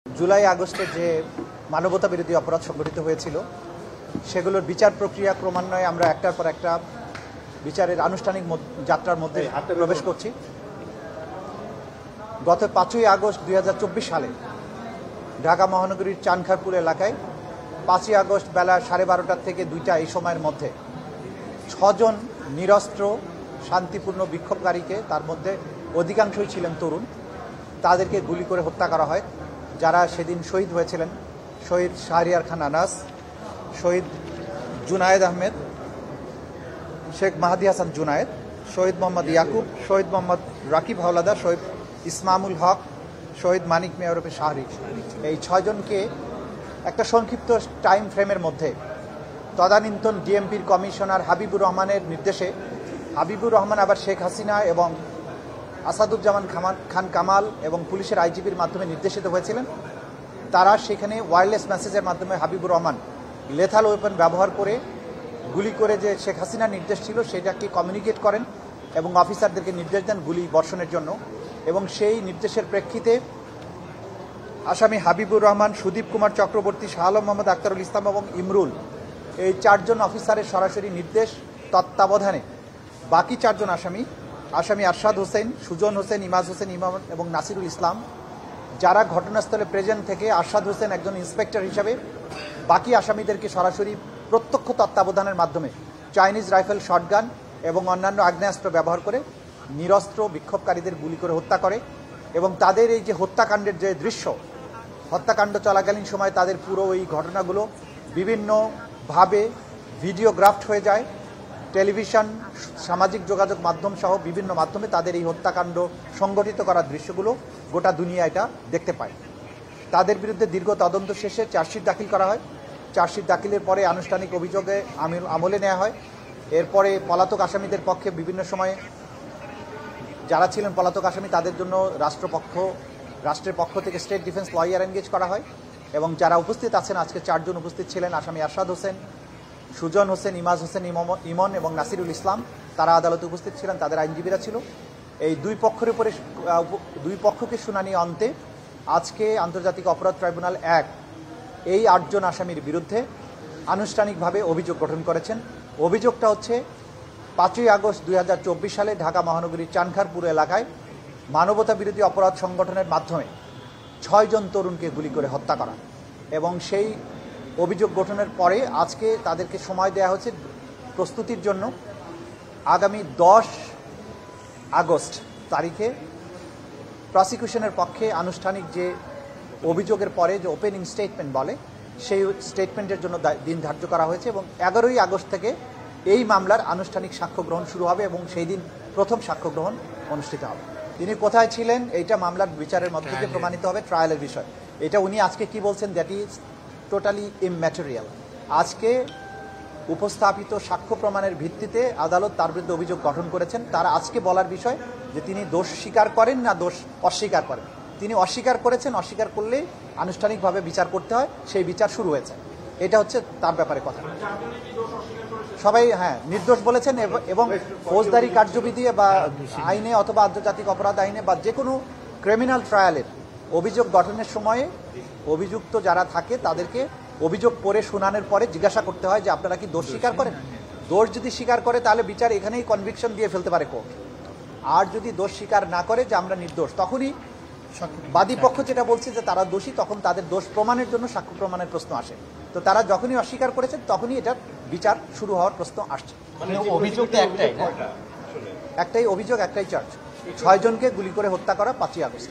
জুলাই আগস্টে যে মানবতা বিরোধী অপরাধ সংঘটিত হয়েছিল সেগুলোর বিচার প্রক্রিয়া ক্রমান্বয়ে আমরা একটার পর একটা বিচারের আনুষ্ঠানিক যাত্রার মধ্যে প্রবেশ করছি। গত 5ই আগস্ট 2024 সালে ঢাকা মহানগরীর চানখারপুর এলাকায় 5ই আগস্ট বেলা 12:30 থেকে 2টা এই সময়ের মধ্যে 6 জন নিরস্ত্র শান্তিপূর্ণ বিক্ষোভকারীকে, তার মধ্যে অধিকাংশই ছিলেন তরুণ, তাদেরকে গুলি করে হত্যা করা হয়। যারা সেদিন শহীদ হয়েছিলেন শহীদ শাহরিয়ার খান আনাস, শহীদ জুনায়েদ আহমেদ, শেখ মাহাদি হাসান জুনায়েদ, শহীদ মোহাম্মদ ইয়াকুব, শহীদ মোহাম্মদ রাকিব হাওলাদার, শহীদ ইসমামুল হক, শহীদ মানিক মিয়া ওরফে শাহরিক, এই 6 জনকে একটা সংক্ষিপ্ত টাইম ফ্রেমের মধ্যে তদানীন্তন ডিএমপির কমিশনার হাবিবুর রহমানের নির্দেশে, হাবিবুর রহমান আবার শেখ হাসিনা এবং আসাদুজ্জামান খান কামাল এবং পুলিশের আইজিপির মাধ্যমে নির্দেশিত হয়েছিলেন। তারা সেখানে ওয়্যারলেস মেসেজের মাধ্যমে হাবিবুর রহমান লেথাল ওয়েপন ব্যবহার করে গুলি করে যে শেখ হাসিনার নির্দেশ ছিল সেটাকে কমিউনিকেট করেন এবং অফিসারদেরকে নির্দেশ দেন গুলি বর্ষণের জন্য। এবং সেই নির্দেশের প্রেক্ষিতে আসামি হাবিবুর রহমান, সুদীপ কুমার চক্রবর্তী, শাহ আলম মোহাম্মদ আখতারুল ইসলাম এবং ইমরুল, এই 4 জন অফিসারের সরাসরি নির্দেশ তত্ত্বাবধানে বাকি 4 জন আসামি আরশাদ হোসেন, সুজন হোসেন, ইমাজ হোসেন ইমাম এবং নাসিরুল ইসলাম, যারা ঘটনাস্থলে প্রেজেন্ট থেকে আরশাদ হোসেন একজন ইন্সপেক্টর হিসাবে বাকি আসামিদেরকে সরাসরি প্রত্যক্ষ তত্ত্বাবধানের মাধ্যমে চাইনিজ রাইফেল, শটগান এবং অন্যান্য আগ্নেয়াস্ত্র ব্যবহার করে নিরস্ত্র বিক্ষোভকারীদের গুলি করে হত্যা করে। এবং তাদের এই যে হত্যাকাণ্ডের যে দৃশ্য, হত্যাকাণ্ড চলাকালীন সময় তাদের পুরো এই ঘটনাগুলো বিভিন্নভাবে ভিডিওগ্রাফড হয়ে যায়। টেলিভিশন, সামাজিক যোগাযোগ মাধ্যম সহ বিভিন্ন মাধ্যমে তাদের এই হত্যাকাণ্ড সংগঠিত করার দৃশ্যগুলো গোটা দুনিয়া এটা দেখতে পায়। তাদের বিরুদ্ধে দীর্ঘ তদন্ত শেষে চার্জশিট দাখিল করা হয়। চার্জশিট দাখিলের পরে আনুষ্ঠানিক অভিযোগে আমলে নেওয়া হয়। এরপরে পলাতক আসামিদের পক্ষে বিভিন্ন সময়ে যারা ছিলেন পলাতক আসামি তাদের জন্য রাষ্ট্রের পক্ষ থেকে স্টেট ডিফেন্স লয়ার এনগেজ করা হয়। এবং যারা উপস্থিত আছেন, আজকে 4 জন উপস্থিত ছিলেন, আসামি আরশাদ হোসেন, সুজন হোসেন, ইমাজ হোসেন ইমন এবং নাসিরুল ইসলাম, তারা আদালতে উপস্থিত ছিলেন, তাদের আইনজীবীরা ছিল। এই দুই পক্ষকে শুনানি অন্তে আজকে আন্তর্জাতিক অপরাধ ট্রাইব্যুনাল 1 এই 8 জন আসামির বিরুদ্ধে আনুষ্ঠানিকভাবে অভিযোগ গঠন করেছেন। অভিযোগটা হচ্ছে 5ই আগস্ট 2024 সালে ঢাকা মহানগরীর চানখারপুর এলাকায় মানবতা বিরোধী অপরাধ সংগঠনের মাধ্যমে 6 জন তরুণকে গুলি করে হত্যা করা। এবং সেই অভিযোগ গঠনের পরে আজকে তাদেরকে সময় দেওয়া হচ্ছে প্রস্তুতির জন্য। আগামী 10 আগস্ট তারিখে প্রসিকিউশনের পক্ষে আনুষ্ঠানিক যে অভিযোগের পরে যে ওপেনিং স্টেটমেন্ট বলে, সেই স্টেটমেন্টের জন্য দিন ধার্য করা হয়েছে। এবং 11ই আগস্ট থেকে এই মামলার আনুষ্ঠানিক সাক্ষ্য গ্রহণ শুরু হবে এবং সেই দিন প্রথম সাক্ষ্য গ্রহণ অনুষ্ঠিত হবে। তিনি কোথায় ছিলেন এইটা মামলার বিচারের মধ্যে দিয়ে প্রমাণিত হবে, ট্রায়ালের বিষয়। এটা উনি আজকে কি বলছেন, দ্যাট ইজ টোটালি ইমম্যাটেরিয়াল। আজকে উপস্থাপিত সাক্ষ্য প্রমাণের ভিত্তিতে আদালত তার বিরুদ্ধে অভিযোগ গঠন করেছেন। তার আজকে বলার বিষয় যে তিনি দোষ স্বীকার করেন না দোষ অস্বীকার করেন। তিনি অস্বীকার করেছেন, অস্বীকার করলে আনুষ্ঠানিকভাবে বিচার করতে হয়, সেই বিচার শুরু হয়েছে। এটা হচ্ছে তার ব্যাপারে কথা। সবাই নির্দোষ বলেছেন এবং ফৌজদারি কার্যবিধি বা আইনে অথবা আন্তর্জাতিক অপরাধ আইনে বা যে কোনো ক্রিমিনাল ট্রায়ালের অভিযোগ গঠনের সময়ে অভিযুক্ত যারা থাকে তাদেরকে অভিযোগ পড়ে শুনানোর পরে জিজ্ঞাসা করতে হয় যে আপনারা কি দোষ স্বীকার করেন। দোষ যদি স্বীকার করে তাহলে বিচার এখানেই কনভিকশন দিয়ে ফেলতে পারে কোর্ট। আর যদি দোষ স্বীকার না করে যে আমরা নির্দোষ, তখনই বাদী পক্ষ যেটা বলছে যে তারা দোষী, তখন তাদের দোষ প্রমাণের জন্য সাক্ষ্য প্রমাণের প্রশ্ন আসে। তো তারা যখনই অস্বীকার করেছেন তখনই এটার বিচার শুরু হওয়ার প্রশ্ন আসছে। একটাই অভিযোগ, একটাই চার্জ, 6 জনকে গুলি করে হত্যা করা 5ই আগস্ট।